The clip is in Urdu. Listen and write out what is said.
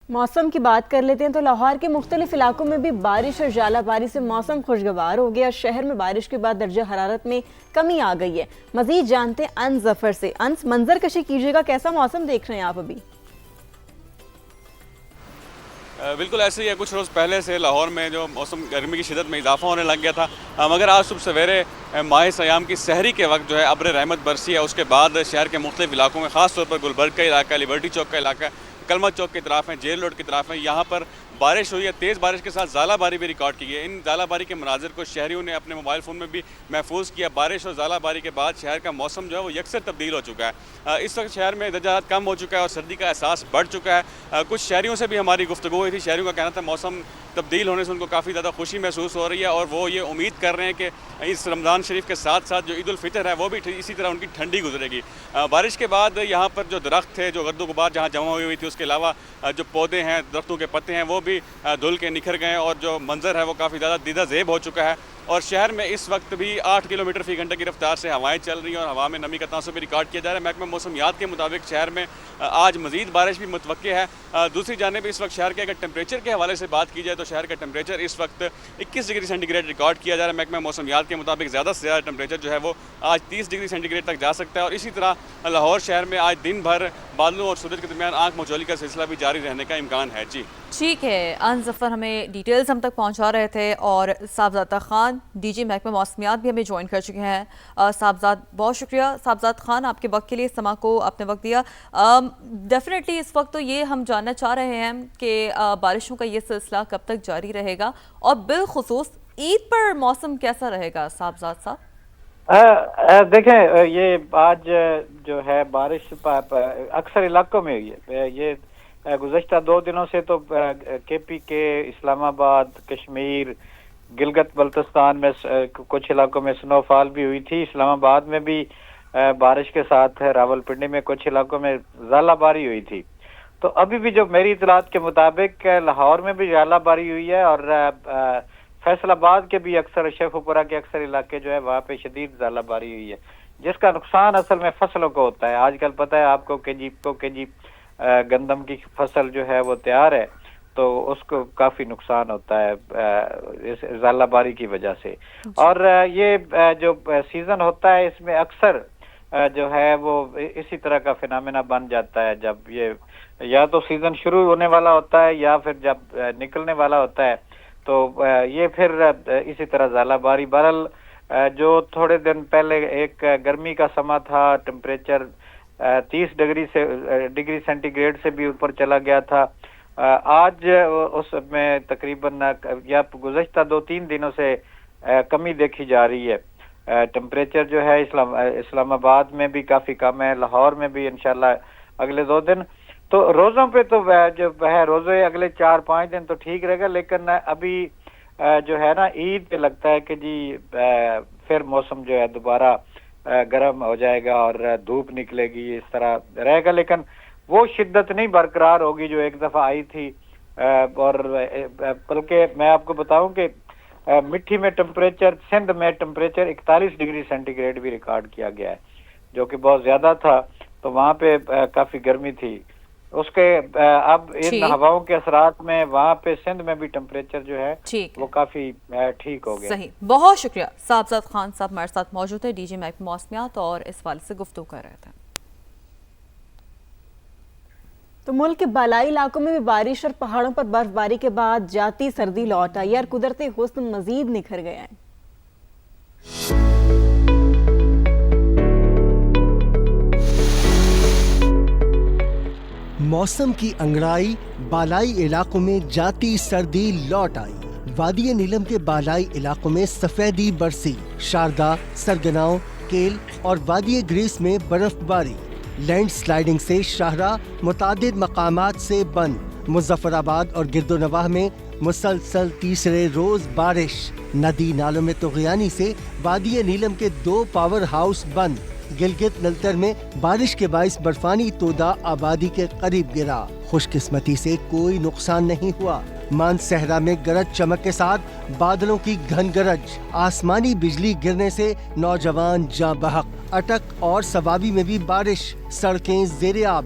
موسم کی بات کر لیتے ہیں تو لاہور کے مختلف علاقوں میں بھی بارش اور ژالہ باری سے موسم خوشگوار ہو گیا. شہر میں بارش کے بعد درجہ حرارت میں کمی آ گئی ہے. مزید جانتے ہیں انس ظفر سے. انس، منظر کشی کیجیے گا، کیسا موسم دیکھ رہے ہیں آپ ابھی؟ بالکل ایسے ہی ہے. کچھ روز پہلے سے لاہور میں جو موسم گرمی کی شدت میں اضافہ ہونے لگ گیا تھا، مگر آج صبح سویرے ماہ سیام کی سحری کے وقت جو ہے ابر رحمت برسی ہے. اس کے بعد شہر کے مختلف علاقوں میں، خاص طور پر گلبرگ کا علاقہ، لیبرٹی چوک کا علاقہ، کلمہ چوک کی طرف ہے، جیل روڈ کی طرف ہے، یہاں پر بارش ہوئی ہے. تیز بارش کے ساتھ ژالہ باری بھی ریکارڈ کی ہے. ان ژالہ باری کے مناظر کو شہریوں نے اپنے موبائل فون میں بھی محفوظ کیا. بارش اور ژالہ باری کے بعد شہر کا موسم جو ہے وہ یکسر تبدیل ہو چکا ہے. اس وقت شہر میں درجہ حرارت کم ہو چکا ہے اور سردی کا احساس بڑھ چکا ہے. کچھ شہریوں سے بھی ہماری گفتگو ہوئی تھی. شہریوں کا کہنا تھا موسم تبدیل ہونے سے ان کو کافی زیادہ خوشی محسوس ہو رہی ہے، اور وہ یہ امید کر رہے ہیں کہ اس رمضان شریف کے ساتھ ساتھ جو عید الفطر ہے وہ بھی اسی طرح ان کی ٹھنڈی گزرے گی. بارش کے بعد یہاں پر جو درخت تھے، جو گرد و غبار جہاں جمع ہوئی تھی، اس کے علاوہ جو پودے ہیں، درختوں کے پتے ہیں، وہ بھی دھل کے نکھر گئے، اور جو منظر ہے وہ کافی زیادہ دیدہ زیب ہو چکا ہے. اور شہر میں اس وقت بھی 8 کلومیٹر فی گھنٹہ کی رفتار سے ہوائیں چل رہی ہیں، اور ہوا میں نمی کا تناسب بھی ریکارڈ کیا جا رہا ہے. محکمہ موسمیات کے مطابق شہر میں آج مزید بارش بھی متوقع ہے. دوسری جانب اس وقت شہر کے اگر ٹیمپریچر کے حوالے سے بات کی جائے تو شہر کا ٹیمپریچر اس وقت 21 ڈگری سینٹی گریڈ ریکارڈ کیا جا رہا ہے. محکمہ موسمیات کے مطابق زیادہ سے زیادہ ٹیمپریچر جو ہے وہ آج 30 ڈگری سینٹی گریڈ تک جا سکتا ہے. اور اسی طرح لاہور شہر میں آج دن بھر بادلوں اور سورج کے درمیان آنکھ مچولی کا سلسلہ بھی جاری رہنے کا امکان ہے. جی ٹھیک ہے، انس ظفر ہمیں ڈیٹیلز ہم تک پہنچا رہے تھے، اور صاحبزادہ خان ڈی جی محکمہ موسمیات بھی ہمیں جوائن کر چکے ہیں. صاحبزاد بہت شکریہ. صاحبزاد خان، آپ کے وقت کے لیے سما کو اپنے وقت دیا. ڈیفینیٹلی اس وقت تو یہ ہم جاننا چاہ رہے ہیں کہ بارشوں کا یہ سلسلہ کب تک جاری رہے گا، اور بالخصوص عید پر موسم کیسا رہے گا صاحبزاد صاحب؟ دیکھیں، یہ آج جو ہے بارش اکثر علاقوں میں ہوئی ہے. یہ گزشتہ 2 دنوں سے تو کے پی کے، اسلام آباد، کشمیر، گلگت بلتستان میں کچھ علاقوں میں سنو فال بھی ہوئی تھی. اسلام آباد میں بھی بارش کے ساتھ ہے. راول پنڈی میں کچھ علاقوں میں ژالہ باری ہوئی تھی. تو ابھی بھی جو میری اطلاعات کے مطابق لاہور میں بھی ژالہ باری ہوئی ہے، اور فیصل آباد کے بھی اکثر، شیخوپورہ کے اکثر علاقے جو ہے وہاں پہ شدید ژالہ باری ہوئی ہے، جس کا نقصان اصل میں فصلوں کو ہوتا ہے. آج کل پتہ ہے آپ کو کہ گندم کی فصل جو ہے وہ تیار ہے، تو اس کو کافی نقصان ہوتا ہے اس ژالہ باری کی وجہ سے. اور یہ جو سیزن ہوتا ہے اس میں اکثر جو ہے وہ اسی طرح کا فینامنا بن جاتا ہے، جب یہ یا تو سیزن شروع ہونے والا ہوتا ہے یا پھر جب نکلنے والا ہوتا ہے، تو یہ پھر اسی طرح ژالہ باری. بہرحال جو تھوڑے دن پہلے ایک گرمی کا سما تھا، ٹیمپریچر 30 ڈگری سینٹی گریڈ سے بھی اوپر چلا گیا تھا، آج اس میں تقریباً یا گزشتہ 2-3 دنوں سے کمی دیکھی جا رہی ہے. ٹیمپریچر جو ہے اسلام آباد میں بھی کافی کم ہے، لاہور میں بھی انشاءاللہ اگلے 2 دن. تو روزوں پہ تو جو ہے روزے اگلے 4-5 دن تو ٹھیک رہے گا، لیکن ابھی جو ہے نا عید پہ لگتا ہے کہ جی پھر موسم جو ہے دوبارہ گرم ہو جائے گا اور دھوپ نکلے گی، اس طرح رہے گا. لیکن وہ شدت نہیں برقرار ہوگی جو ایک دفعہ آئی تھی. اور بلکہ میں آپ کو بتاؤں کہ مٹھی میں ٹیمپریچر، سندھ میں ٹیمپریچر 41 ڈگری سینٹی گریڈ بھی ریکارڈ کیا گیا ہے، جو کہ بہت زیادہ تھا. تو وہاں پہ کافی گرمی تھی. اس کے اب ان ہواؤں کے اثرات میں وہاں پہ سندھ میں بھی ٹیمپریچر جو ہے وہ کافی ٹھیک ہو گیا. صحیح، بہت شکریہ. صاحبزاد خان صاحب ہمارے ساتھ موجود ہے، ڈی جی محکمہ موسمیات، اور اس والے سے گفتگو کر رہے تھے. تو ملک کے بالائی علاقوں میں بھی بارش اور پہاڑوں پر برف باری کے بعد جاتی سردی لوٹ آئی اور قدرتی حسن مزید نکھر گیا ہے. موسم کی انگڑائی، بالائی علاقوں میں جاتی سردی لوٹ آئی. وادی نیلم کے بالائی علاقوں میں سفیدی برسی، شاردا، سرگناؤں، کیل اور وادی گریس میں برف باری. لینڈ سلائیڈنگ سے شاہراہ متعدد مقامات سے بند. مظفر آباد اور گرد و نواح میں مسلسل تیسرے روز بارش. ندی نالوں میں طغیانی سے وادی نیلم کے 2 پاور ہاؤس بند. گلگت نلتر میں بارش کے باعث برفانی تودا آبادی کے قریب گرا. خوش قسمتی سے کوئی نقصان نہیں ہوا. مان صحرا میں گرج چمک کے ساتھ بادلوں کی گھن گرج، آسمانی بجلی گرنے سے نوجوان جاں بحق. اٹک اور سوابی میں بھی بارش، سڑکیں زیر آب.